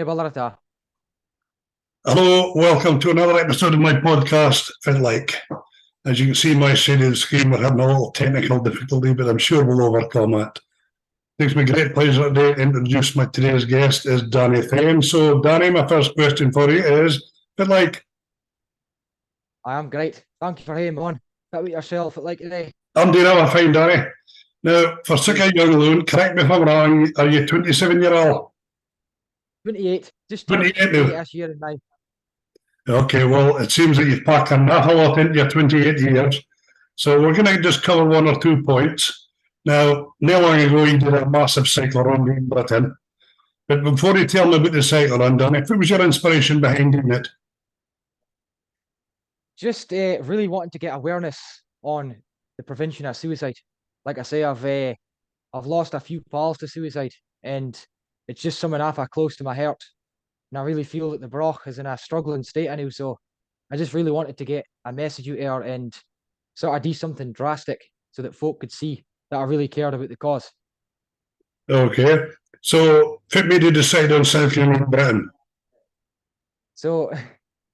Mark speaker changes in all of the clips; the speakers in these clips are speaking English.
Speaker 1: Ballarata.
Speaker 2: Hello, welcome to another episode of my podcast, Fiitlike. As you can see my shaded screen, we're having a little technical difficulty, but I'm sure we'll overcome it. It makes me great pleasure today to introduce my today's guest is Danny Thain. So, Danny, my first question for you is, Fiitlike,
Speaker 1: I am great. Thank you for having me on. How about yourself at like today?
Speaker 2: I'm doing all fine, Danny. Now, for sick
Speaker 1: Good.
Speaker 2: of young alone, correct me if I'm wrong, are you 27-year-old?
Speaker 1: 28. Just turned
Speaker 2: 28
Speaker 1: 28
Speaker 2: now.
Speaker 1: this year in May.
Speaker 2: Okay, well, it seems that you've packed an awful lot into your 28 years. So we're going to just cover one or 2 points. Now, not long ago, you did a massive cycle run in Britain. But before you tell me about the cycle run, Danny, what was your inspiration behind doing it?
Speaker 1: Just really wanting to get awareness on the prevention of suicide. Like I say, I've lost a few pals to suicide, and it's just something awful close to my heart. And I really feel that the Broch is in a struggling state now. So I just really wanted to get a message out there and sort of do something drastic so that folk could see that I really cared about the cause.
Speaker 2: Okay. So, what made you decide on cycling in Britain?
Speaker 1: So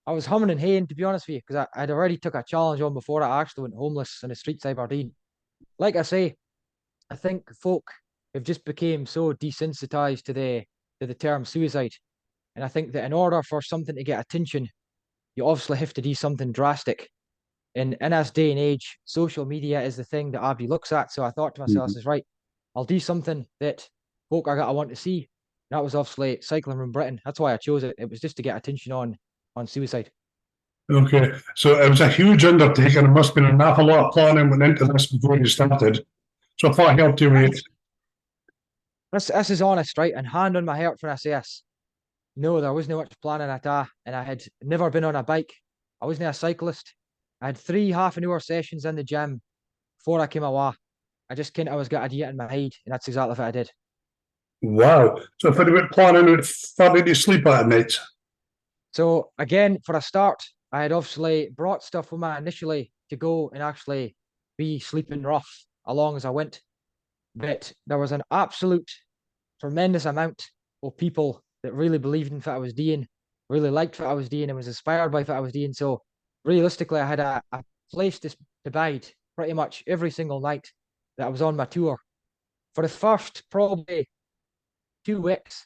Speaker 1: I was humming and haying, to be honest with you, because I'd already took a challenge on before I actually went homeless in the streets of Aberdeen. Like I say, I think folk have just become so desensitized to the term suicide. And I think that in order for something to get attention, you obviously have to do something drastic. And in this day and age, social media is the thing that Abby looks at. So I thought to myself,
Speaker 2: Mhm.
Speaker 1: says, right, I'll do something that folk I want to see. That was obviously cycling from Britain. That's why I chose it. It was just to get attention on suicide.
Speaker 2: Okay. So, it was a huge undertaking. It must have been an awful lot of planning went into this before you started. So, if I helped you with it,
Speaker 1: This is honest, right? And hand on my heart when I say this. No, there wasn't much planning at all. And I had never been on a bike. I wasn't a cyclist. I had 3 half-an-hour sessions in the gym before I came away. I just kind of was got an idea in my head, and that's exactly what I did.
Speaker 2: wow. So, if I went planning it, how did you sleep at night?
Speaker 1: So again, for a start, I had obviously brought stuff with me initially to go and actually be sleeping rough along as I went. But there was an absolute tremendous amount of people that really believed in what I was doing, really liked what I was doing, and was inspired by what I was doing. So realistically, I had a place to bide pretty much every single night that I was on my tour. For the first probably 2 weeks,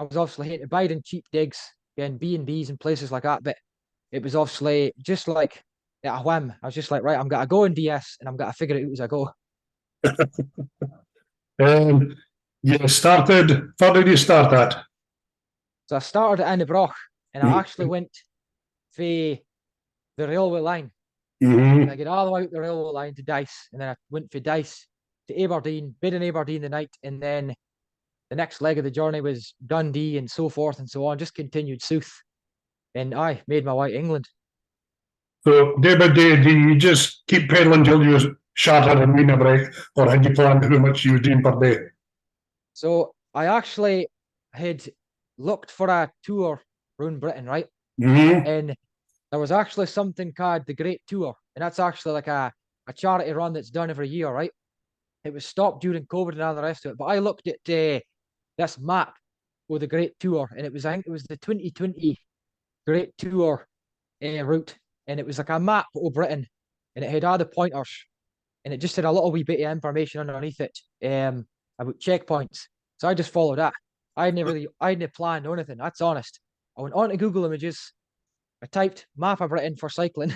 Speaker 1: I was obviously having to bide in cheap digs and B&Bs and places like that. But it was obviously just like at a whim. I was just like, right, I'm gonna go in DS and I'm gonna figure it out as I go.
Speaker 2: Um, you started, how did you start that?
Speaker 1: So I started at Annabroch and I actually
Speaker 2: Mm-hmm.
Speaker 1: went for the railway line. And I
Speaker 2: Mm-hmm.
Speaker 1: get all the way out the railway line to Dice, and then I went for Dice to Aberdeen, bid in Aberdeen the night, and then the next leg of the journey was Dundee and so forth and so on. Just continued south, and I made my way to England.
Speaker 2: So, day by day, do you just keep pedaling until you shattered and need a break, or had you planned how much you were doing per day?
Speaker 1: So I actually had looked for a tour around Britain, right?
Speaker 2: Mm-hmm.
Speaker 1: And there was actually something called the Great Tour, and that's actually like a charity run that's done every year, right? It was stopped during COVID and all the rest of it. But I looked at this map with the Great Tour, and I think it was the 2020 Great Tour route, and it was like a map of Britain, and it had all the pointers, and it just had a little wee bit of information underneath it about checkpoints. So I just followed that. I hadn't planned or anything. That's honest. I went on to Google Images. I typed map of Britain for cycling.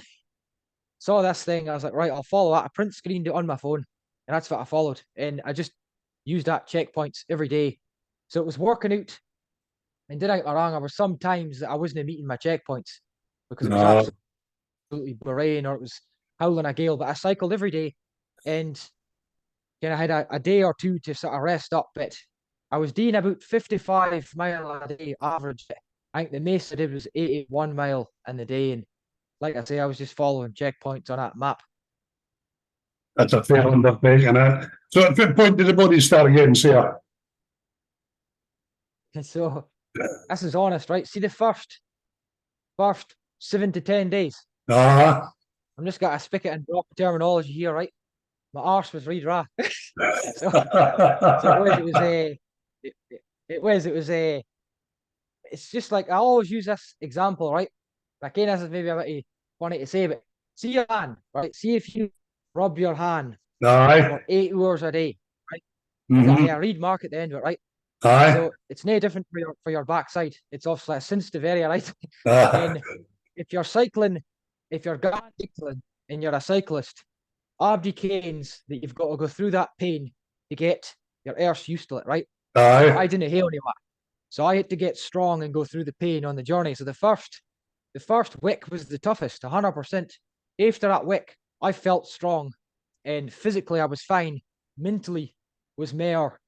Speaker 1: Saw this thing. I was like, right, I'll follow that. I print screened it on my phone, and that's what I followed. And I just used that checkpoints every day. So it was working out. And did I get me wrong? There were some times that I wasn't meeting my checkpoints because it was
Speaker 2: No.
Speaker 1: absolutely rain or it was howling a gale. But I cycled every day, and I had a day or two to sort of rest up. But I was doing about 55 mile a day average. I think the most I did was 81 mile in the day. And like I say, I was just following checkpoints on that map.
Speaker 2: That's a fair undertaking. So, at what point did the body start getting sick?
Speaker 1: And so this is honest, right? See the first 7 to 10 days.
Speaker 2: Ah,
Speaker 1: I'm just got to speak it in proper terminology here, right? My arse was really dry. So it was a it was it's just like I always use this example, right? Again, this is maybe a bit funny to say, but see your hand, right? See if you rub your hand
Speaker 2: Aye.
Speaker 1: for 8 hours a day, right? There's
Speaker 2: Mm-hmm.
Speaker 1: a reed mark at the end of it, right?
Speaker 2: Aye.
Speaker 1: So it's no different for your backside. It's obviously a sensitive area, right?
Speaker 2: Uh,
Speaker 1: And if you're cycling, if you're cycling and you're a cyclist, abdicates that you've got to go through that pain to get your arse used to it, right? But I
Speaker 2: aye.
Speaker 1: didn't heal anymore. So I had to get strong and go through the pain on the journey. So the first week was the toughest, 100%. After that week, I felt strong and physically I was fine. Mentally was more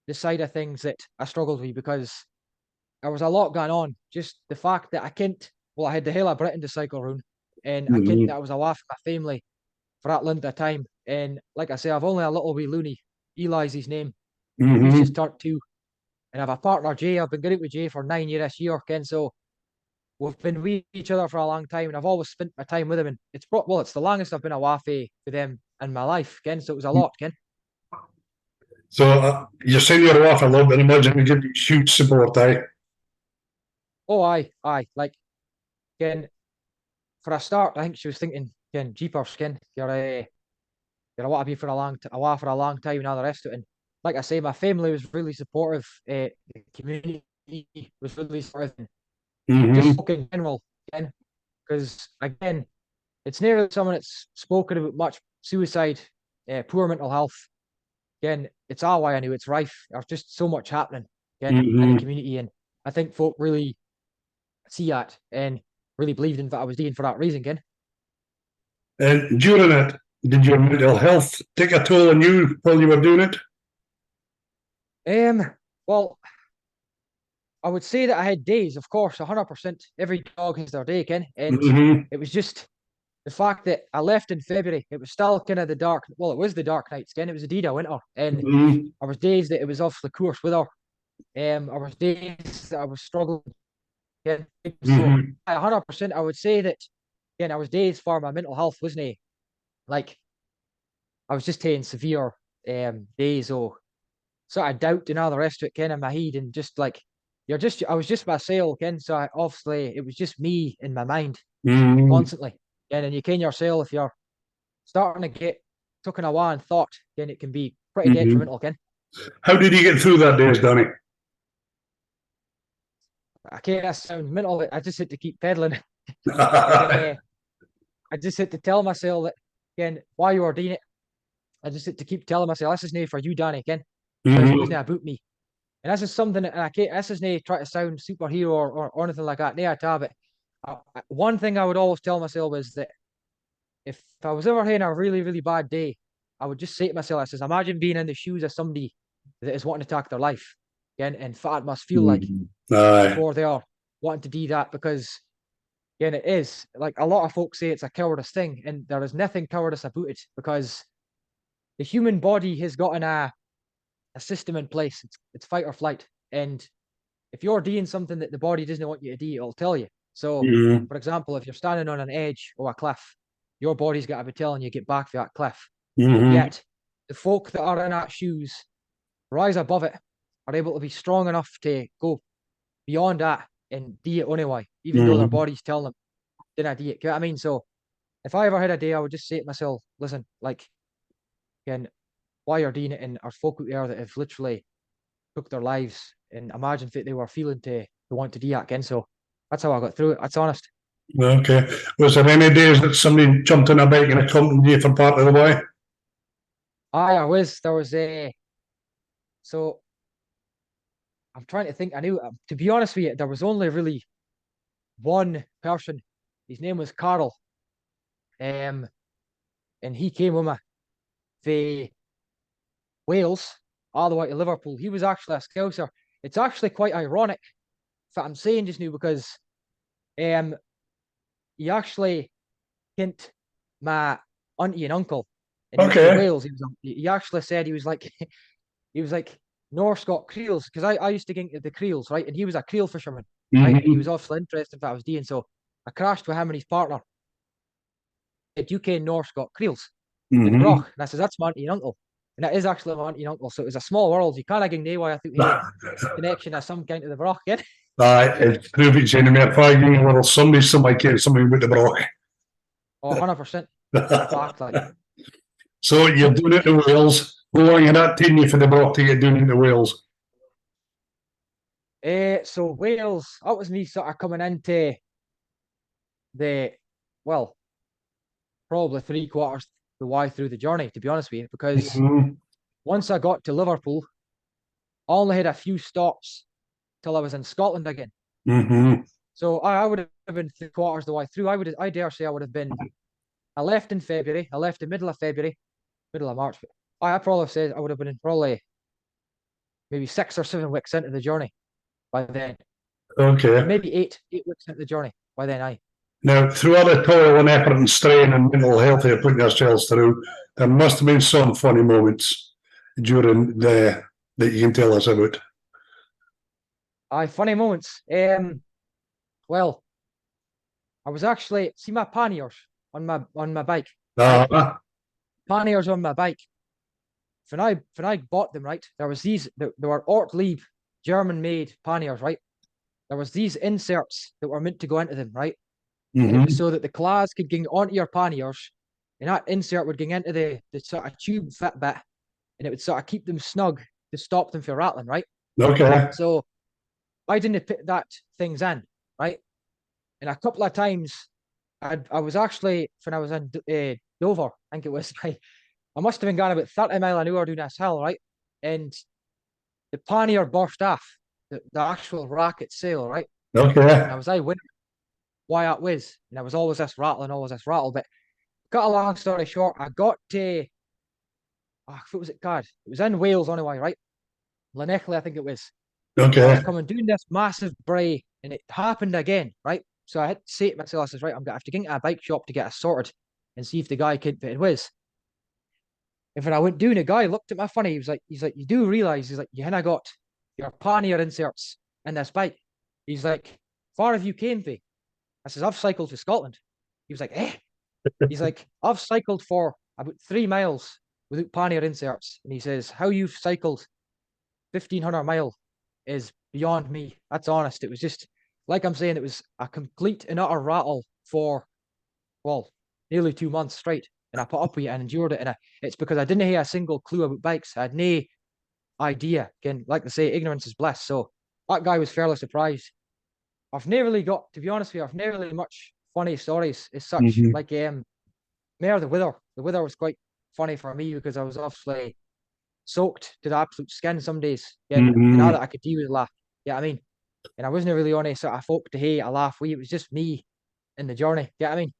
Speaker 1: the side of things that I struggled with because there was a lot going on. Just the fact that I had the hell of Britain to cycle around and I kent
Speaker 2: Mm-hmm.
Speaker 1: that I was away from my family for that length of time. And like I say, I've only a little wee loony. Eli's his name. He's
Speaker 2: Mm-hmm.
Speaker 1: just turned 2. And I have a partner, Jay. I've been going out with Jay for 9 years this year, Ken. So we've been with each other for a long time, and I've always spent my time with him. And it's the longest I've been away with them in my life, Ken. So it was a lot, Ken.
Speaker 2: So you're saying you're off a little bit. Imagine we give you huge support, eh?
Speaker 1: Oh, aye. Like, Ken, for a start, I think she was thinking, Ken, jeepers, Ken, you're away for away for a long time and all the rest of it. And like I say, my family was really supportive. The community was really supportive. And just
Speaker 2: Mm-hmm.
Speaker 1: folk in general, Ken, because again, it's nearly someone that's spoken about much suicide, poor mental health. Again, it's all why I knew it's rife. There's just so much happening again in the
Speaker 2: Mm-hmm.
Speaker 1: community, and I think folk really see that and really believed in what I was doing for that reason. Again,
Speaker 2: And during it, did your mental health take a toll on you while you were doing it?
Speaker 1: well, I would say that I had days, of course, 100%. Every dog has their day, Ken, and
Speaker 2: Mm-hmm.
Speaker 1: it was just the fact that I left in February. It was still kind of the dark. Well, it was the dark nights, Ken. It was indeed a winter, and
Speaker 2: Mm-hmm.
Speaker 1: I was days that it was off the course with her. I was days that I was struggling. Yeah. So,
Speaker 2: Mm-hmm.
Speaker 1: 100%, I would say that, again, I was days for my mental health, wasn't it? Like, I was just taking severe days or sort of doubt and all the rest of it, Ken, in my head, and just like, I was just myself, Ken. So, obviously, it was just me in my mind
Speaker 2: Mm-hmm.
Speaker 1: constantly. And you ken yourself, if you're starting to get taken away in thought, then it can be pretty
Speaker 2: Mm-hmm.
Speaker 1: detrimental, Ken.
Speaker 2: How did you get through that days, Danny?
Speaker 1: I can't sound mental. I just had to keep pedaling. And I just had to tell myself that, again, why you were doing it. I just had to keep telling myself, this is not for you, Danny, again. This
Speaker 2: Mm-hmm.
Speaker 1: wasn't about me. And this is something that I can't, this isn't trying to sound superhero or anything like that. No, at all. But one thing I would always tell myself is that if I was ever having a really, really bad day, I would just say to myself, I says, imagine being in the shoes of somebody that is wanting to take their life. Again, and what it must feel like
Speaker 2: Mm-hmm. Aye.
Speaker 1: before they are wanting to do that, because again, it is like a lot of folks say it's a cowardice thing, and there is nothing cowardice about it because the human body has got a system in place. It's fight or flight. And if you're doing something that the body doesn't want you to do, it'll tell you. So,
Speaker 2: Mm-hmm.
Speaker 1: for example, if you're standing on an edge or a cliff, your body's got to be telling you get back to that cliff. But
Speaker 2: Mm-hmm.
Speaker 1: yet, the folk that are in that shoes rise above it, are able to be strong enough to go beyond that and do it anyway, even though their
Speaker 2: Mm-hmm.
Speaker 1: body's telling them, didn't I do it? You know what I mean? So, if I ever had a day, I would just say to myself, listen, like, again, why you're doing it, and our folk out there that have literally took their lives, and imagine if they were feeling to want to do that again. So that's how I got through it. That's honest.
Speaker 2: Okay. Was there any days that somebody jumped on a bike and accompanied you for part of the way?
Speaker 1: I was there was a so I'm trying to think. I knew to be honest with you, there was only really one person. His name was Carl. Um, and he came with me from Wales all the way to Liverpool. He was actually a Scouser. It's actually quite ironic that I'm saying just now because um he actually kent my auntie and uncle, and he was from
Speaker 2: Okay.
Speaker 1: Wales. He actually said he was like he was like Norse got creels because I used to get into the creels, right? And he was a creel fisherman, right? And he was
Speaker 2: Mm-hmm.
Speaker 1: obviously interested in what I was doing. So I crashed with him and his partner. Said UK Norse got creels in the
Speaker 2: Mm-hmm.
Speaker 1: broch. And I says, that's my auntie and uncle. And that is actually my auntie and uncle. So it was a small world. You can't get no way I thought, hey, connection of some kind to the broch again.
Speaker 2: It's proved it's enemy. If I give a little somebody cares something about the Brock.
Speaker 1: Oh, 100%. Fact, like.
Speaker 2: So you're doing it in Wales. How long had that taken you for the Brock to get doing it in Wales?
Speaker 1: So Wales, that was me sort of coming into the, well, probably 3/4 the way through the journey, to be honest with you, because
Speaker 2: Mm-hmm.
Speaker 1: once I got to Liverpool, I only had a few stops till I was in Scotland again.
Speaker 2: Mm-hmm.
Speaker 1: So I would have been 3/4 the way through. I dare say I would have been. I left in February. I left in middle of February, middle of March. I probably said I would have been in probably maybe 6 or 7 weeks into the journey by then.
Speaker 2: Okay.
Speaker 1: Maybe eight weeks into the journey by then.
Speaker 2: Now, through all the toil and effort and strain and mental health you're putting yourselves through, there must have been some funny moments during the that you can tell us about.
Speaker 1: Funny moments. Well, I was actually see my panniers on my bike, right?
Speaker 2: Uh,
Speaker 1: Panniers on my bike. When I bought them, right, there was these. There were Ortlieb German-made panniers, right? There was these inserts that were meant to go into them, right? And it was so that the claws could get onto your panniers, and that insert would get into the sort of tube fit bit, and it would sort of keep them snug to stop them from rattling, right?
Speaker 2: Okay.
Speaker 1: So I didn't put that things in, right? And a couple of times, I was actually when I was in Dover, I think it was. I must have been going about 30 mile an hour doing this hill, right? And the pannier burst off, the actual racket sail, right?
Speaker 2: Okay.
Speaker 1: And I was wondering why that was, and there was always this rattling, always this rattle. But cut a long story short, I got to what was it called? It was in Wales anyway, right? Lanechley, I think it was. And I was
Speaker 2: Okay.
Speaker 1: coming doing this massive bray, and it happened again, right? So I had to say to myself, I says, right, I'm gonna have to get into a bike shop to get it sorted and see if the guy could fit it was. And when I went down, the guy looked at me funny. He's like, you do realize, he's like, you haven't got your pannier inserts in this bike. He's like, far have you came to? I says, I've cycled to Scotland. He was like, eh? He's like, I've cycled for about 3 miles without pannier inserts. And he says, how you've cycled 1,500 mile is beyond me. That's honest. It was just, like I'm saying, it was a complete and utter rattle for, well, nearly 2 months straight. And I put up with it and endured it. And it's because I didn't have a single clue about bikes. I had no idea. Again, like they say, ignorance is bliss. So that guy was fairly surprised. I've never really got, to be honest with you, I've never really much funny stories as such.
Speaker 2: Mm-hmm.
Speaker 1: Like more the weather. The weather was quite funny for me because I was obviously soaked to the absolute skin some days. And now that I could deal with laugh. Yeah, I mean, and I wasn't really on any sort of folk to hey a laugh with. It was just me in the journey. Yeah, I mean.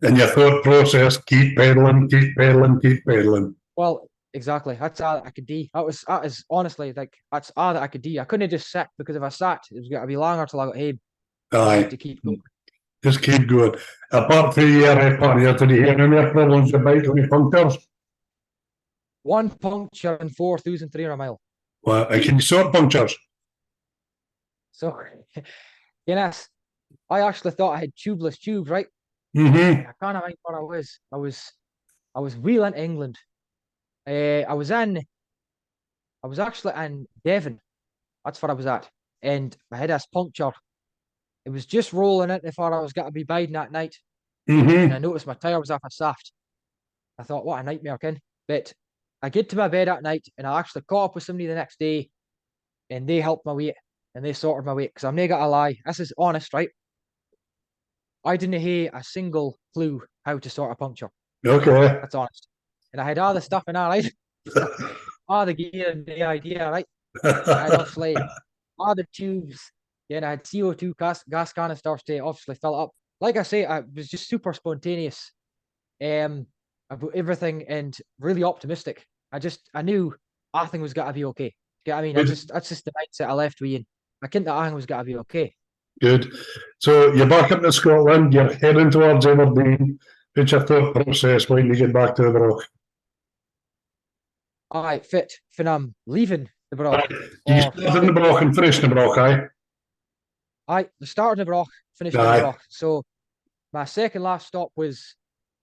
Speaker 2: And your thought process, keep pedaling, keep pedaling, keep pedaling.
Speaker 1: Well, exactly. That's all that I could do. That is honestly like that's all that I could do. I couldn't just sit because if I sat, it was gonna be longer till I got home. I had
Speaker 2: Aye.
Speaker 1: to keep going.
Speaker 2: Just keep going. Apart from your pannier, did you hear any more problems with bike any punctures?
Speaker 1: One puncture in 4,300 mile.
Speaker 2: Well, can you sort punctures?
Speaker 1: So, yes, I actually thought I had tubeless tubes, right?
Speaker 2: Mm-hmm.
Speaker 1: I can't remember what I was. I was wheeling to England. I was actually in Devon. That's where I was at. And I had this puncture. It was just rolling it before I was going to be biding that night. And
Speaker 2: Mm-hmm.
Speaker 1: I noticed my tire was off a shaft. I thought, what a nightmare, Ken. But I get to my bed at night and I actually caught up with somebody the next day and they helped my weight and they sorted my weight because I'm not gonna lie. This is honest, right? I didn't have a single clue how to sort a puncture.
Speaker 2: Okay.
Speaker 1: That's honest. And I had all the stuff in that, right? All the gear and the idea, right? I had obviously all the tubes. Yeah, and I had CO2 gas canisters to obviously fill it up. Like I say, I was just super spontaneous about everything and really optimistic. I knew everything was gonna be okay. Yeah, I mean, that's just the mindset I left with, and I think that everything was gonna be okay.
Speaker 2: Good. So you're back up to Scotland, you're heading towards Aberdeen. What's your thought process when you get back to the Broch?
Speaker 1: All right, fit when I'm leaving the Broch.
Speaker 2: You
Speaker 1: Or
Speaker 2: started in the Broch and finished in the Broch, aye?
Speaker 1: the start in the Broch, finished in the
Speaker 2: Aye.
Speaker 1: Broch. So my second last stop was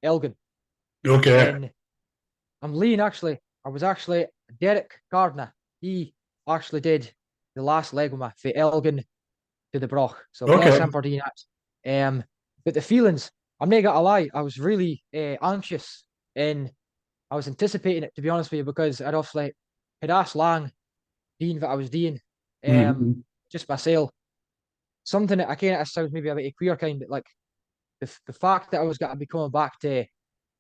Speaker 1: Elgin.
Speaker 2: Okay.
Speaker 1: And I'm leaving actually. I was actually Derek Gardner. He actually did the last leg of my for Elgin to to the broch. So bless
Speaker 2: Okay.
Speaker 1: him for doing that. But the feelings, I'm not gonna lie, I was really anxious and I was anticipating it, to be honest with you, because I'd obviously had asked Lang doing what I was doing,
Speaker 2: Mhm.
Speaker 1: just myself. Something that I kind of sounds maybe a bit queer kind, but like the fact that I was gonna be coming back to,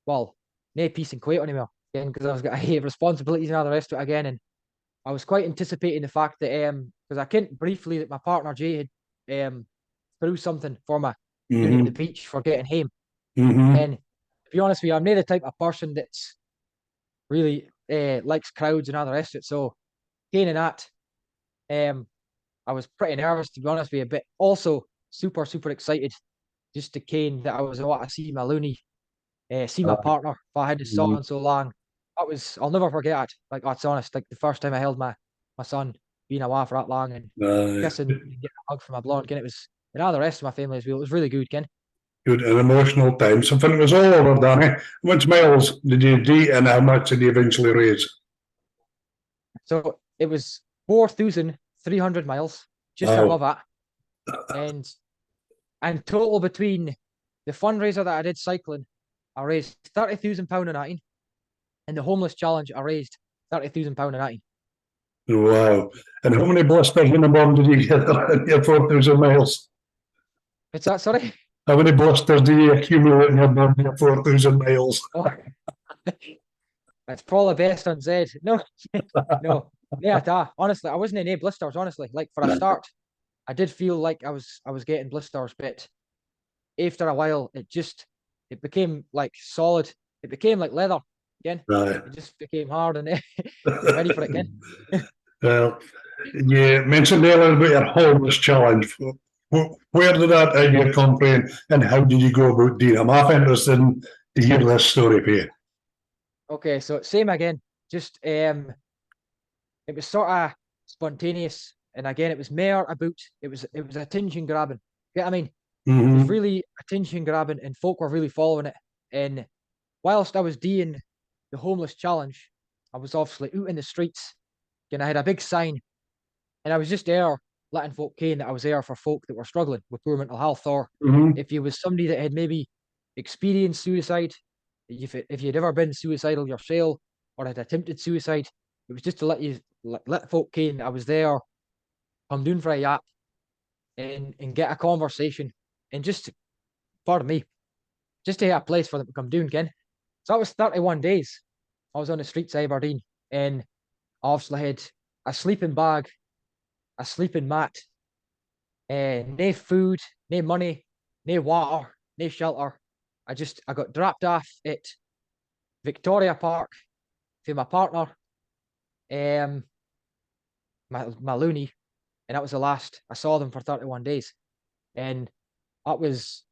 Speaker 1: well, no peace and quiet anymore again, because I was got responsibilities and all the rest of it again, and I was quite anticipating the fact that because I kent briefly that my partner Jay had threw something for me down at the
Speaker 2: Mhm.
Speaker 1: beach for getting home.
Speaker 2: Mhm.
Speaker 1: And to be honest with you, I'm not the type of person that's really likes crowds and all the rest of it. So gaining that, um, I was pretty nervous to be honest with you, but also super excited just to cane that I was about to see my loony, see my partner. If I hadn't saw
Speaker 2: Mhm.
Speaker 1: him so long, that was I'll never forget it. Like that's honest. Like the first time I held my son being away for that long and kissing and getting a hug from my blonde, and it was and all the rest of my family as well. It was really good, Ken.
Speaker 2: Good and emotional time. So when it was all over, Danny, how much miles did you do and how much did you eventually raise?
Speaker 1: So it was 4,300 miles, just above
Speaker 2: Wow.
Speaker 1: that, and total between the fundraiser that I did cycling, I raised £30,000 in 18, and the homeless challenge I raised £30,000 in 18.
Speaker 2: Wow. And how many blisters in the bum did you get in your 4,000 miles?
Speaker 1: It's that sorry?
Speaker 2: How many blisters do you accumulate in your bum in your 4,000 miles?
Speaker 1: Oh, it's probably best on Zed. No, no, yeah, honestly, I wasn't in any blisters. Honestly, like for a start, I did feel like I was getting blisters, but after a while, it became like solid. It became like leather again.
Speaker 2: Right.
Speaker 1: It just became hard, and I was ready for it again.
Speaker 2: Well, you mentioned earlier about your homeless challenge. Where did that idea come from and how did you go about doing it? I'm half interested in to hear this story for you.
Speaker 1: Okay, so same again. Just it was sort of spontaneous, and again, it was more about it was attention grabbing. Yeah, I mean, it was
Speaker 2: Mm-hmm.
Speaker 1: really attention grabbing, and folk were really following it. And whilst I was doing the homeless challenge, I was obviously out in the streets, and I had a big sign, and I was just there letting folk ken that I was there for folk that were struggling with poor mental health, or
Speaker 2: Mm-hmm.
Speaker 1: if you was somebody that had maybe experienced suicide, if you'd ever been suicidal yourself or had attempted suicide, it was just to let folk ken that I was there, come down for a yap and get a conversation, and just pardon me, just to have a place for them to come down, Ken. So that was 31 days. I was on the streets of Aberdeen, and I obviously had a sleeping bag, a sleeping mat, no food, no money, no water, no shelter. I got dropped off at Victoria Park to my partner, um, my loony, and that was the last I saw them for 31 days. And that was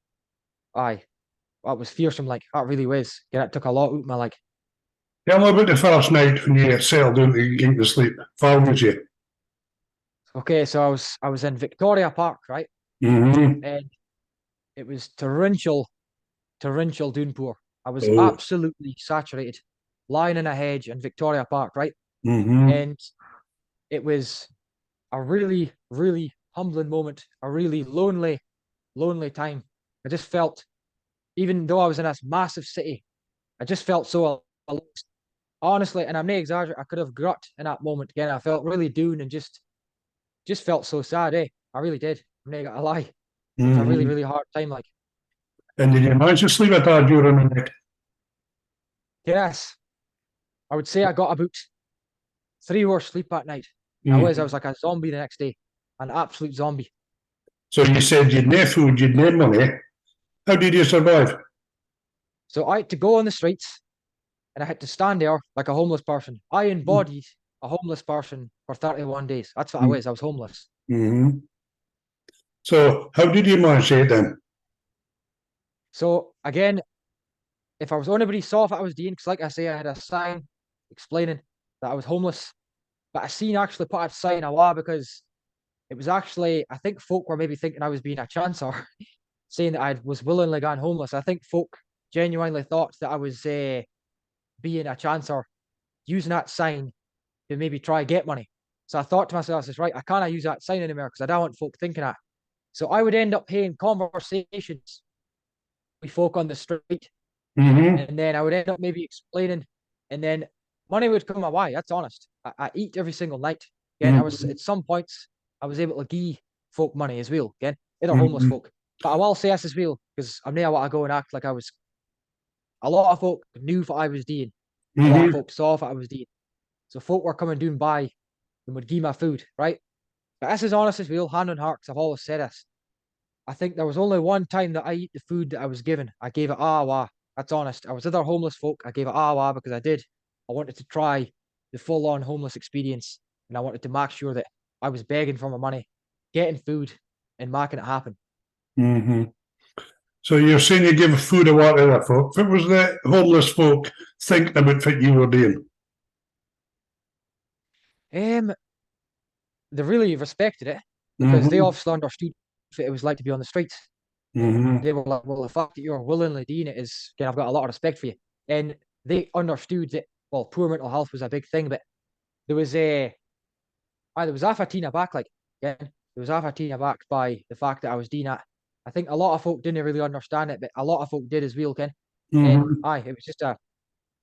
Speaker 1: aye, that was fearsome, like that really was. Yeah, it took a lot out of me, like.
Speaker 2: Tell me about the first night when you settled into getting to sleep. How was you?
Speaker 1: Okay, so I was in Victoria Park, right?
Speaker 2: Mm-hmm.
Speaker 1: And it was torrential downpour. I was
Speaker 2: Oh.
Speaker 1: absolutely saturated, lying in a hedge in Victoria Park, right?
Speaker 2: Mm-hmm.
Speaker 1: And it was a really humbling moment, a really lonely time. I just felt, even though I was in this massive city, I just felt so alone. Honestly, and I'm not exaggerating, I could have grit in that moment again. I felt really down and just felt so sad, eh? I really did. I'm not gonna lie. It was a
Speaker 2: Mm-hmm.
Speaker 1: really hard time. Like,
Speaker 2: And did you manage to sleep at that during the night?
Speaker 1: yes, I would say I got about 3 hours sleep that night. And I
Speaker 2: Mm-hmm.
Speaker 1: was like a zombie the next day, an absolute zombie.
Speaker 2: So you said you'd no food, you'd no money. How did you survive?
Speaker 1: So I had to go on the streets and I had to stand there like a homeless person. I embodied a homeless person for 31 days. That's what I was. I was homeless.
Speaker 2: Mm-hmm. So how did you manage it then?
Speaker 1: So again, if I was anybody saw what I was doing, because like I say, I had a sign explaining that I was homeless, but I seen actually put a sign away because it was actually, I think folk were maybe thinking I was being a chancer, saying that I was willingly gone homeless. I think folk genuinely thought that I was being a chancer, using that sign to maybe try get money. So I thought to myself, I says, right, I can't use that sign anymore because I don't want folk thinking that. So I would end up having conversations with folk on the street,
Speaker 2: Mm-hmm.
Speaker 1: and then I would end up maybe explaining, and then money would come my way. That's honest. I eat every single night. Again, I was
Speaker 2: Mm-hmm.
Speaker 1: at some points I was able to give folk money as well. Again, other homeless
Speaker 2: Mm-hmm.
Speaker 1: folk. But I will say this as well, because I'm now want to go and act like I was. A lot of folk knew what I was doing. A lot of
Speaker 2: Mm-hmm.
Speaker 1: folk saw what I was doing. So folk were coming down by and would give my food, right? But this is honest as well, hand on heart, 'cause I've always said this. I think there was only one time that I eat the food that I was given. I gave it awa. That's honest. I was other homeless folk. I gave it awa because I did. I wanted to try the full on homeless experience. And I wanted to make sure that I was begging for my money, getting food, and making it happen.
Speaker 2: Mm-hmm. So you're saying you give food away to the folk. If it was the homeless folk thinking about what you were doing.
Speaker 1: Um, they really respected it because they
Speaker 2: Mm-hmm.
Speaker 1: obviously understood what it was like to be on the streets. And
Speaker 2: Mm-hmm.
Speaker 1: they were like, well, the fact that you're willingly doing it is, again, I've got a lot of respect for you. And they understood that, well, poor mental health was a big thing, but there was there was half a teen aback, like, again, there was half a teen aback by the fact that I was doing that. I think a lot of folk didn't really understand it, but a lot of folk did as well, Ken. And
Speaker 2: Mm-hmm.
Speaker 1: it was just a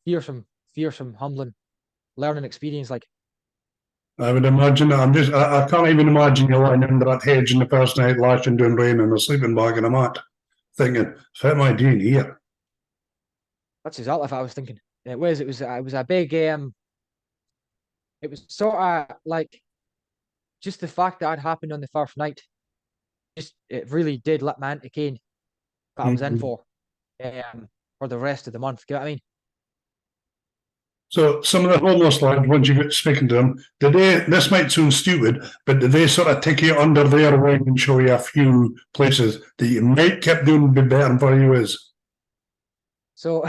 Speaker 1: fearsome, humbling learning experience. Like,
Speaker 2: I would imagine. I can't even imagine you lying under that hedge in the first night, lashing down rain in a sleeping bag in a mat, thinking, what am I doing here?
Speaker 1: that's exactly what I was thinking. It was a big, it was sort of like just the fact that had happened on the first night. Just it really did let me into Kane that I was in
Speaker 2: Mm-hmm.
Speaker 1: for the rest of the month. You know what I mean?
Speaker 2: So some of the homeless lads, once you get speaking to them, did they? This might sound stupid, but did they sort of take you under their wing and show you a few places that you might keep doing be better for you is?
Speaker 1: So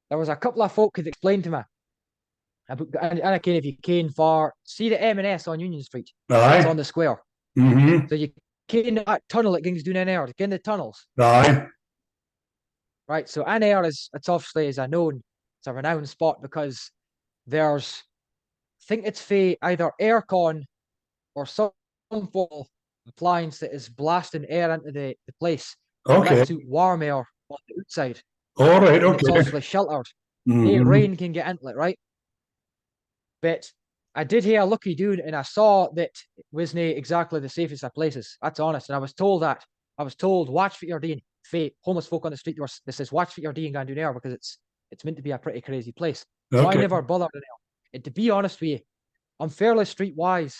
Speaker 1: there was a couple of folk that explained to me and again, if you came for see the M&S on Union Street, that's
Speaker 2: Aye.
Speaker 1: on the square.
Speaker 2: Mm-hmm.
Speaker 1: So you came to that tunnel that goes down in there, in the tunnels,
Speaker 2: Aye.
Speaker 1: right? So in there is it's obviously it's a renowned spot because there's I think it's for either aircon or some form of appliance that is blasting air into the place that
Speaker 2: Okay.
Speaker 1: lets out warm air on the outside,
Speaker 2: All right.
Speaker 1: and it's
Speaker 2: Okay.
Speaker 1: obviously sheltered. Hey,
Speaker 2: Mm-hmm.
Speaker 1: rain can get into it, right? But I did hear a lucky dude, and I saw that it wasn't exactly the safest of places. That's honest. And I was told that. I was told, watch what you're doing. Homeless folk on the street, this says, watch what you're doing going down there because it's meant to be a pretty crazy place. So I
Speaker 2: Okay.
Speaker 1: never bothered in there. And to be honest with you, I'm fairly streetwise,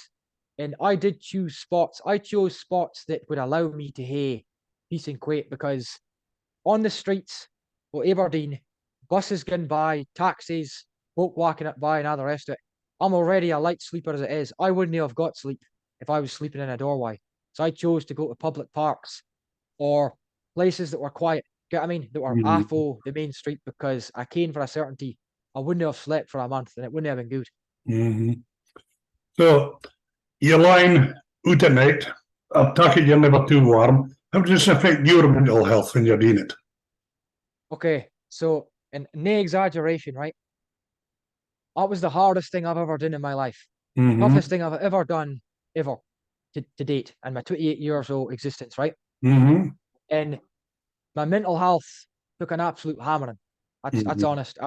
Speaker 1: and I did choose spots. I chose spots that would allow me to hay peace and quiet because on the streets of Aberdeen, buses going by, taxis, folk walking up by, and all the rest of it. I'm already a light sleeper as it is. I wouldn't have got sleep if I was sleeping in a doorway. So I chose to go to public parks or places that were quiet. Get what I mean? That were
Speaker 2: Mm-hmm.
Speaker 1: off the main street because I came for a certainty. I wouldn't have slept for a month and it wouldn't have been good.
Speaker 2: Mm-hmm. So you're lying out at night. I take it you're never too warm. How does this affect your mental health when you're doing it?
Speaker 1: Okay, so and no exaggeration, right? That was the hardest thing I've ever done in my life.
Speaker 2: Mm-hmm.
Speaker 1: Toughest thing I've ever done, ever, to date, in my 28 years old existence, right?
Speaker 2: Mm-hmm.
Speaker 1: And my mental health took an absolute hammering. That's
Speaker 2: Mm-hmm.
Speaker 1: honest.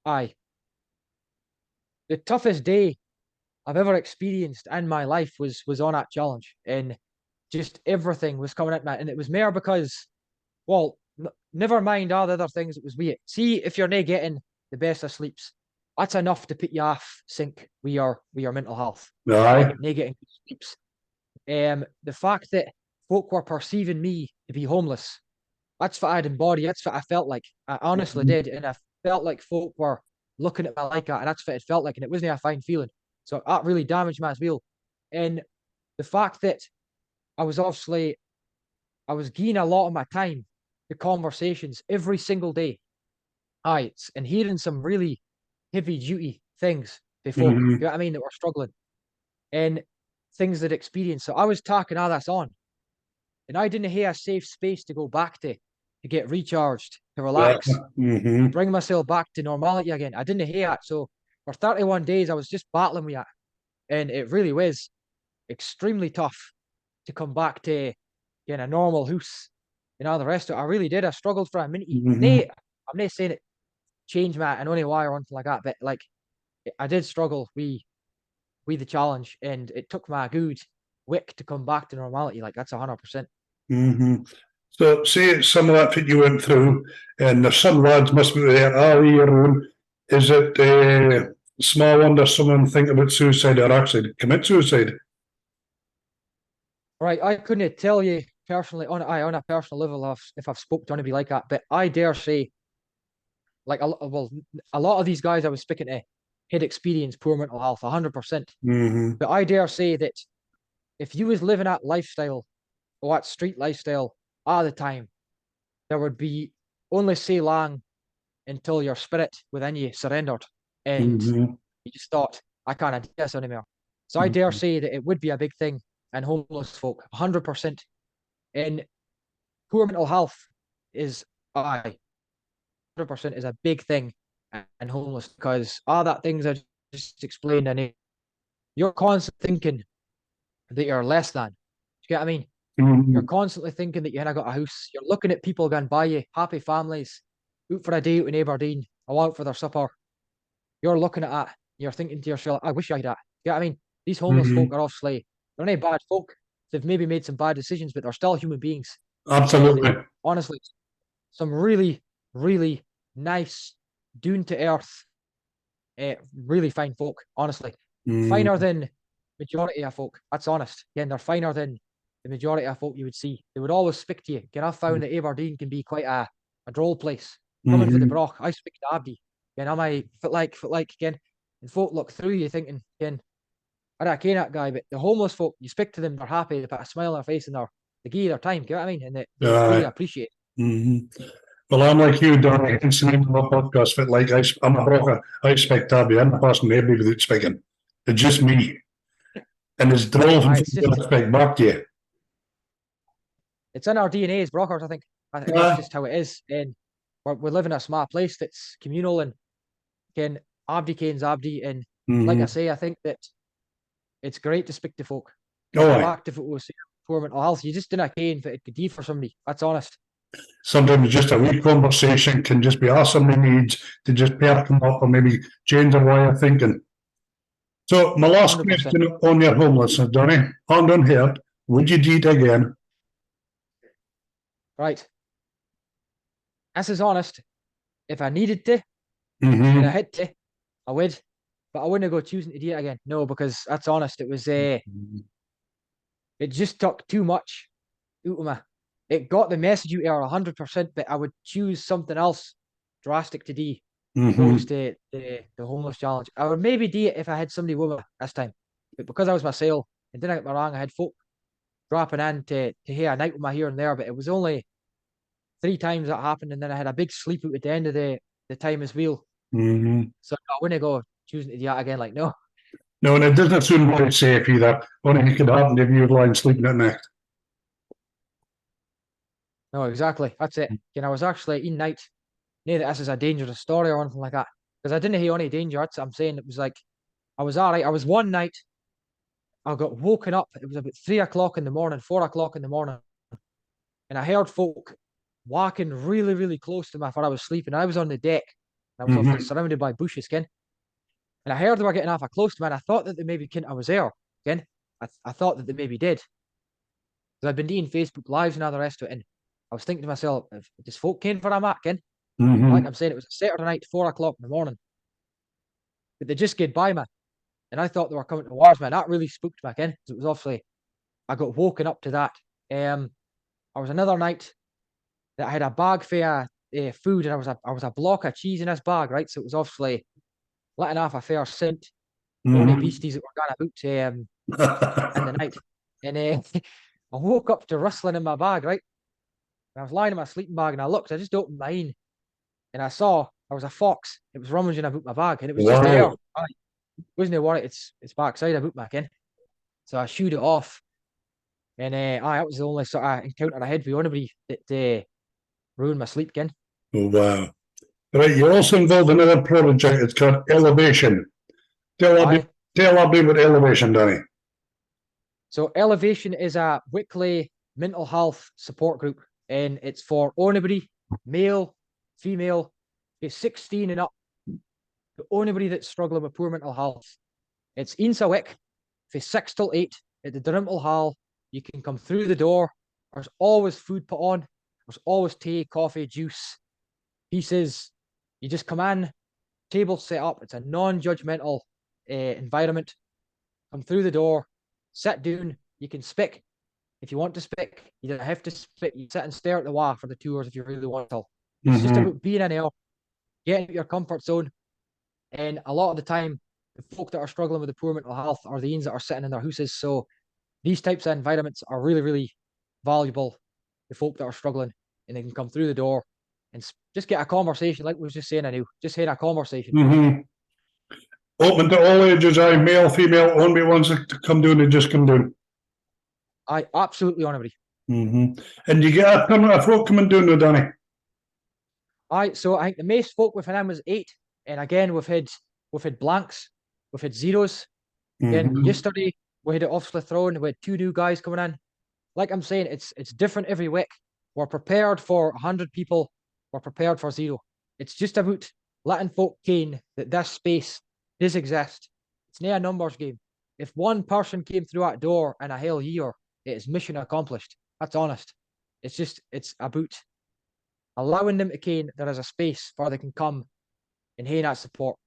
Speaker 1: I the toughest day I've ever experienced in my life was on that challenge, and just everything was coming at me, and it was more because, well, never mind all the other things. It was weird. See, if you're not getting the best of sleeps, that's enough to put you off sync with your mental health, right?
Speaker 2: Aye.
Speaker 1: Not getting good sleeps. The fact that folk were perceiving me to be homeless, that's what I'd embody. That's what I felt like. I honestly
Speaker 2: Mm-hmm.
Speaker 1: did. And I felt like folk were looking at me like that. And that's what it felt like. And it wasn't a fine feeling. So that really damaged me as well. And the fact that I was obviously, I was giving a lot of my time to conversations every single day. And hearing some really heavy duty things to folk,
Speaker 2: Mm-hmm.
Speaker 1: you know what I mean, that were struggling and things that experienced. So I was talking all this on. And I didn't have a safe space to go back to get recharged, to
Speaker 2: Yeah.
Speaker 1: relax, to
Speaker 2: Mm-hmm.
Speaker 1: bring myself back to normality again. I didn't have that. So for 31 days, I was just battling with it. And it really was extremely tough. to come back to a normal house and all the rest of it. I really did. I struggled for a minute. I'm not saying it changed my and only why or anything like that, but like I did struggle with the challenge, and it took my good wick to come back to normality. Like that's 100%.
Speaker 2: So, say some of that you went through, and there's some lads must be there. Are your own? Is it small wonder someone think about suicide or actually commit suicide?
Speaker 1: Right, I couldn't tell you personally on a personal level of if I've spoke to anybody like that, but I dare say, like a lot of these guys I was speaking to had experienced poor mental health, 100%. But I dare say that if you was living that lifestyle or that street lifestyle all the time, there would be only so long until your spirit within you surrendered and you just thought, I can't do this anymore. So I dare say that it would be a big thing in homeless folk, 100%. And poor mental health is 100% is a big thing in homeless because all that things I just explained, and you're constantly thinking that you're less than. Do you get what I mean? You're constantly thinking that you ain't got a house. You're looking at people going by you, happy families, out for a day out in Aberdeen, or out for their supper. You're looking at that. You're thinking to yourself, I wish I had that. You get what I mean? These homeless folk are obviously, they're not bad folk. They've maybe made some bad decisions, but they're still human beings.
Speaker 2: Absolutely.
Speaker 1: Honestly, some really, really nice, down to earth, really fine folk. Honestly, finer than majority of folk. That's honest. Again, they're finer than the majority of folk you would see. They would always speak to you. Again, I've found that Aberdeen can be quite a droll place. Coming for the Broch, I speak to Abdi. Again, am I Fiitlike again? And folk look through you thinking, again, I don't care that guy, but the homeless folk, you speak to them, they're happy, they put a smile on their face and they give you their time, you know what I mean? And they really appreciate it.
Speaker 2: Well, I'm like you, Donny. It's the name of my podcast, Fiitlike. I'm a broker. I expect Abby. I'm the person everybody without speaking. It's just me. And it's droll from people I expect back to you.
Speaker 1: It's in our DNA as brokers, I think. That's just how it is. And we live in a small place that's communal, and again, Abdi Kane's Abdi. And like I say, I think that it's great to speak to folk. Back to what poor mental health. You just didn't care if it could do for somebody. That's honest.
Speaker 2: Sometimes just a wee conversation can just be asked somebody needs to just perk them up or maybe change their way of thinking. So my last 100%. Question on your homelessness, Donny, hand on heart, would you do it again?
Speaker 1: Right. This is honest. If I needed to, and I had to, I would. But I wouldn't go choosing to do it again. No, because that's honest. It was it just took too much out of me. It got the message out there 100%, but I would choose something else drastic to do. Opposed to the homeless challenge. I would maybe do it if I had somebody with me this time. But because I was myself, and didn't get me wrong, I had folk dropping in to hear a night with me here and there, but it was only 3 times that happened, and then I had a big sleep out at the end of the time as well. So I wouldn't go choosing to do that again, like no.
Speaker 2: No, and it doesn't sound very safe either. Only it could happen if you were lying sleeping at night.
Speaker 1: No, exactly. That's it. I was actually in night. Near that this is a dangerous story or anything like that. Because I didn't hear any danger. That's what I'm saying. It was like I was all right. I was one night, I got woken up. It was about 3 o'clock in the morning, 4 o'clock in the morning. And I heard folk walking really, really close to me before I was sleeping. I was on the deck. I was obviously surrounded by bushes, Ken. And I heard they were getting off close to me, and I thought that they maybe I was there, Ken. I thought that they maybe did. Because I've been doing Facebook Lives and all the rest of it, and I was thinking to myself, if this folk came for a mat, Ken, like I'm saying, it was a Saturday night, 4 o'clock in the morning. But they just get by me. And I thought they were coming towards me. And that really spooked me, Ken. Because it was obviously, I got woken up to that. I was another night that I had a bag full of food, and I was a block of cheese in this bag, right? So it was obviously letting off a fair scent. Only beasties that were going about in the night. And I woke up to rustling in my bag, right? And I was lying in my sleeping bag, and I looked, I just opened my eye, and I saw there was a fox. It was rummaging about my bag, and it was just there. Wasn't worried, it's backside about back in. So I shooed it off. And that was the only sort of encounter I had with anybody that ruined my sleep again.
Speaker 2: Oh, wow. Right, you're also involved in another project. It's called Elevation. Tell me about Elevation, Danny.
Speaker 1: So Elevation is a weekly mental health support group, and it's for anybody, male, female, it's 16 and up, anybody that's struggling with poor mental health. It's once a week, from 6 till 8 at the Drimple Hall. You can come through the door. There's always food put on. There's always tea, coffee, juice. He says, you just come in, table set up. It's a non-judgmental environment. Come through the door, sit down. You can speak if you want to speak. You don't have to speak. You sit and stare at the wall for the 2 hours if you really want to. It's just about being in there, getting out your comfort zone. And a lot of the time, the folk that are struggling with the poor mental health are the ones that are sitting in their houses. So these types of environments are really, really valuable to folk that are struggling, and they can come through the door and just get a conversation, like we was just saying. I knew just had a conversation.
Speaker 2: Open to all ages, male, female, only ones that come down and just come down.
Speaker 1: I absolutely on everybody.
Speaker 2: And you get a permanent of folk coming down now, Danny.
Speaker 1: So I think the most folk with him was 8, and again we've had blanks, we've had zeros. Then yesterday we had it obviously thrown. We had 2 new guys coming in. Like I'm saying, it's different every week. We're prepared for 100 people. We're prepared for 0. It's just about letting folk ken that this space does exist. It's not a numbers game. If one person came through that door in a whole year, it is mission accomplished. That's honest. It's about allowing them to ken there is a space where they can come and have that support.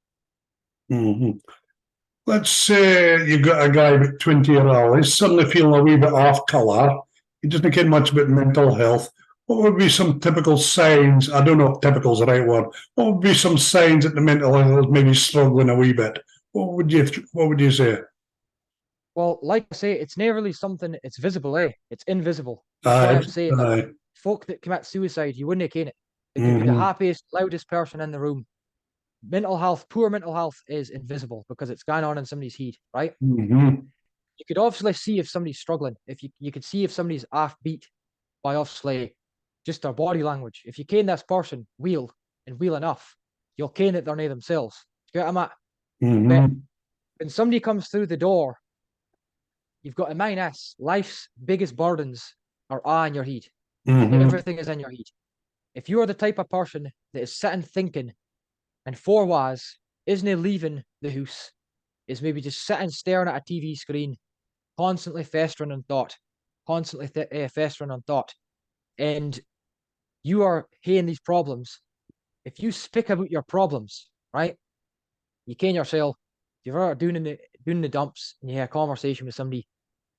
Speaker 2: Let's say you've got a guy about 20 years old, he's suddenly feeling a wee bit off colour, he doesn't care much about mental health. What would be some typical signs? I don't know if typical is the right word. What would be some signs that the mental health is maybe struggling a wee bit? What would you say?
Speaker 1: Well, like I say, it's never really something, it's visible, it's invisible. That's why I'm saying, like, folk that commit suicide, you wouldn't ken it. It could be the happiest, loudest person in the room. Mental health, poor mental health is invisible because it's going on in somebody's head, right? You could obviously see if somebody's struggling. If you could see if somebody's offbeat by obviously just their body language. If you ken this person wheel enough, you'll ken that they're not themselves. Do you get what I'm at? But when somebody comes through the door, you've got to mind this: life's biggest burdens are in your head. Everything is in your head. If you are the type of person that is sitting thinking and 4 was isn't leaving the house, is maybe just sitting staring at a TV screen, constantly festering on thought, and you are having these problems. If you speak about your problems, right, you ken yourself. If you're ever doing the dumps and you have a conversation with somebody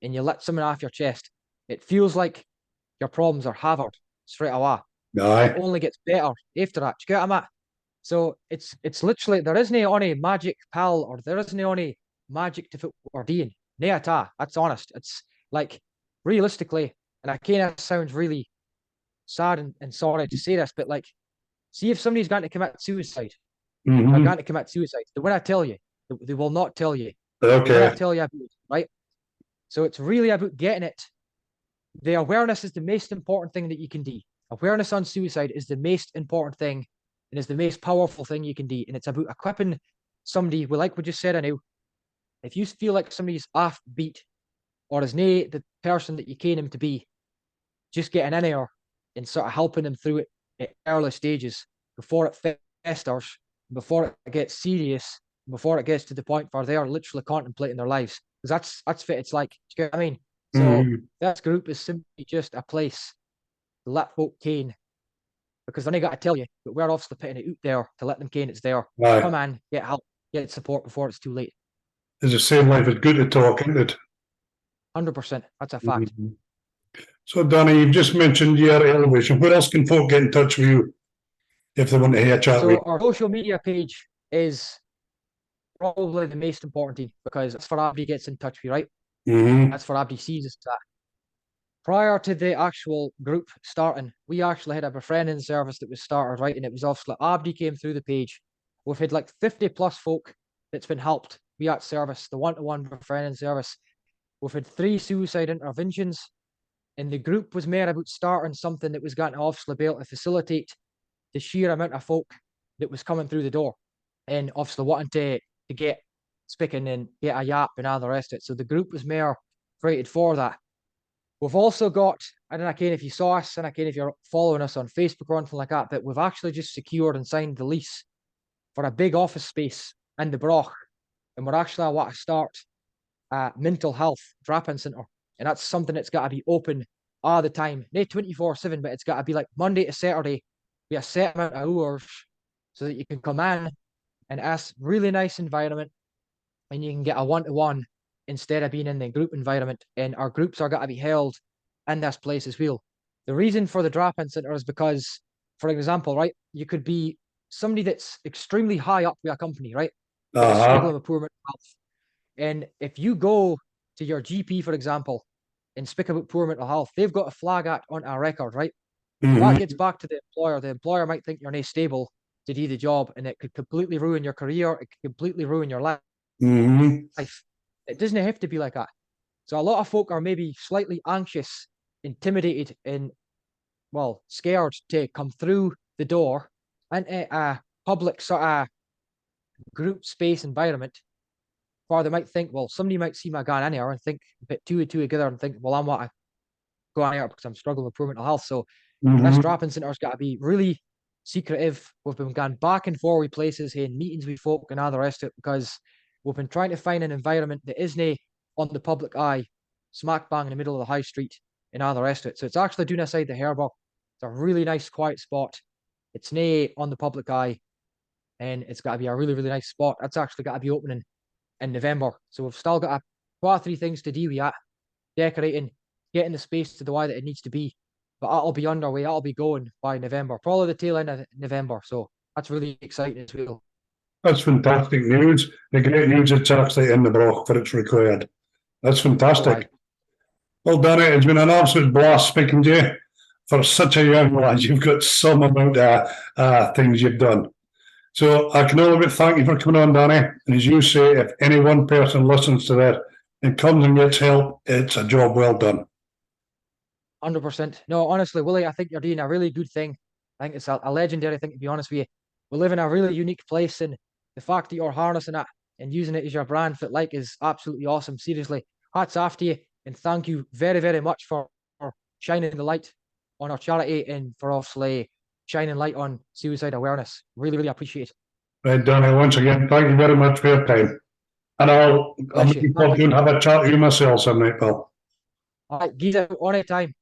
Speaker 1: and you let something off your chest, it feels like your problems are halved straight away. It only gets better after that. Do you get what I'm at? So it's literally, there isn't any magic pill or there isn't any magic to fit or doing. Nay at all. That's honest. It's like, realistically, and I kind of sounds really sad and sorry to say this, but like, see if somebody's going to commit suicide, they're going to commit suicide. They will not tell you. They will not tell you. They will not tell you about it, right? So it's really about getting it. The awareness is the most important thing that you can do. Awareness on suicide is the most important thing and is the most powerful thing you can do. And it's about equipping somebody, well, like we just said, I know, if you feel like somebody's offbeat or is not the person that you can him to be, just getting in there and sort of helping them through it at early stages before it festers, before it gets serious, before it gets to the point where they are literally contemplating their lives. Because that's what it's like. Do you get what I mean? So this group is simply just a place to let folk ken, because they're not got to tell you, but we're obviously putting it out there to let them ken it's there. Come on, get help, get support before it's too late.
Speaker 2: It's the same life. It's good to talk, isn't it?
Speaker 1: 100%. That's a fact.
Speaker 2: So, Danny, you've just mentioned your elevation. Where else can folk get in touch with you if they want to hear a chat with you?
Speaker 1: So our social media page is probably the most important thing, because it's for everybody gets in touch with you, right? That's for everybody sees us that. Prior to the actual group starting, we actually had a befriending service that was started, right? And it was obviously everybody came through the page. We've had like 50 plus folk that's been helped via that service, the one-to-one befriending service. We've had 3 suicide interventions, and the group was more about starting something that was going to obviously be able to facilitate the sheer amount of folk that was coming through the door, and obviously wanting to get speaking and get a yap and all the rest of it. So the group was more created for that. We've also got, I don't know, Kane, if you saw us, and Kane, if you're following us on Facebook or anything like that, but we've actually just secured and signed the lease for a big office space in the Broch. And we're actually, I want to start a mental health drop-in centre. And that's something that's got to be open all the time. Not 24/7, but it's got to be like Monday to Saturday, be a set amount of hours so that you can come in and it's really nice environment and you can get a one-to-one instead of being in the group environment. And our groups are got to be held in this place as well. The reason for the drop-in centre is because, for example, right, you could be somebody that's extremely high up with a company, right? That's struggling with poor mental health. And if you go to your GP, for example, and speak about poor mental health, they've got a flag act on our record, right? That gets back to the employer. The employer might think you're not stable to do the job, and it could completely ruin your career. It could completely ruin your life. It doesn't have to be like that. So a lot of folk are maybe slightly anxious, intimidated, and, well, scared to come through the door into a public sort of group space environment. Or they might think, well, somebody might see my gun in here and think, put two and two together and think, well, I want to go in here because I'm struggling with poor mental health. So this drop-in centre's got to be really secretive. We've been going back and forth with places, having meetings with folk and all the rest of it, because we've been trying to find an environment that isn't on the public eye, smack bang in the middle of the high street and all the rest of it. So it's actually doing aside the Harbour. It's a really nice, quiet spot. It's nae on the public eye, and it's got to be a really, really nice spot. That's actually got to be opening in November. So we've still got 2 or 3 things to do with that. Decorating, getting the space to the way that it needs to be. But that'll be underway. That'll be going by November, probably the tail end of November. So that's really exciting as well.
Speaker 2: That's fantastic news. The great news it's actually in the Broch for it's required. That's fantastic. Well, Danny, it's been an absolute blast speaking to you. For such a young lad, you've got some amount of things you've done. So I can only thank you for coming on, Danny. And as you say, if any one person listens to that and comes and gets help, it's a job well done.
Speaker 1: 100%. No, honestly, Willie, I think you're doing a really good thing. I think it's a legendary thing, to be honest with you. We live in a really unique place, and the fact that you're harnessing it and using it as your brand, Fiitlike, is absolutely awesome. Seriously, hats off to you, and thank you very, very much for shining the light on our charity and for obviously shining light on suicide awareness. Really, really appreciate it.
Speaker 2: Right, Danny, once again, thank you very much for your time. And I'm looking forward to have a chat with you myself some night, pal.
Speaker 1: All right, Giza, on a time.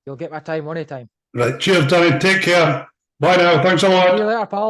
Speaker 1: You'll get my time on a time.
Speaker 2: Right, cheers, Danny. Take care. Bye now. Thanks a lot.
Speaker 1: See you later, pal.